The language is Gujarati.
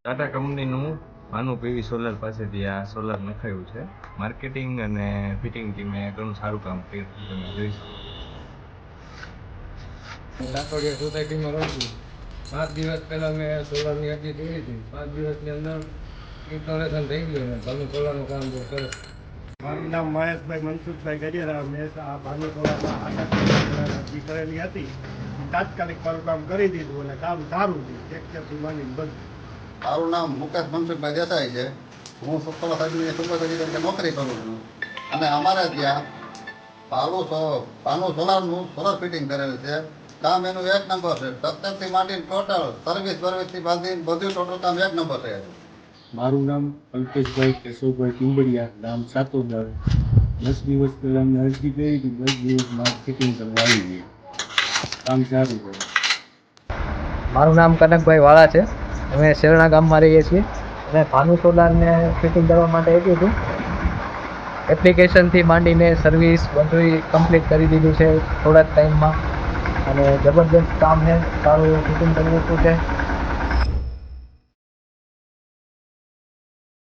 ટાટા કંપનીનું ભાનુ પીવી સોલર પાસેથી આ સોલર નખાયું છે. માર્કેટિંગ અને ફિટિંગ ટીમે ઘણું સારું કામ કર્યું તમે જોઈ શકો. લાખોડિયા સોસાયટીમાં રહું છું. 5 દિવસ પહેલાં મેં સોલરની અરજી કરી હતી. 5 દિવસની અંદર ઇન્સ્ટોલેશન થઈ ગયું ને ભાનુ સોલરનું કામ બહુ સરસ. મારું નામ મહેશભાઈ મનસુખભાઈ ગજેરા. મેં આ ભાનુ સોલરમાં અરજી કરેલી હતી. તાત્કાલિક મારું કામ કરી દીધું અને કામ સારું છે. ટેક્ચરથી માંડીને બધું. મારું નામ મુકેશ મનસુખભાઈ દેસાઈ છે. હું સુપરવા સાહેબની સુપરવાઇઝર તરીકે નોકરી કરું છું અને અમારે ત્યાં ભાનુ સોલારનું સોલર ફિટિંગ કરેલ છે. કામ એનું 1 નંબર છે. તકતકથી માંડીને ટોટલ સર્વિસથી બાંધીને બધું ટોટલ કામ 1 નંબર છે. મારું નામ અલ્પેશભાઈ કેશવભાઈ ટીમ્બડિયા, ગામ સાતોદર. 10 દિવસ પહેલાં મેં અરજી કરી હતી. 10 દિવસમાં ફિટિંગ કરવા આવી ગઈ. કામ સારું છે. મારું નામ કનકભાઈ વાળા છે. અમે શેરણા ગામમાં રહીએ છીએ અને ભાનુ સોલારને ફિટિંગ કરવા માટે આપ્યું હતું. એપ્લિકેશનથી માંડીને સર્વિસ બધું કમ્પ્લીટ કરી દીધું છે થોડા જ ટાઈમમાં અને જબરદસ્ત કામ છે. સારું ફિટિંગ કરી દીધું છે.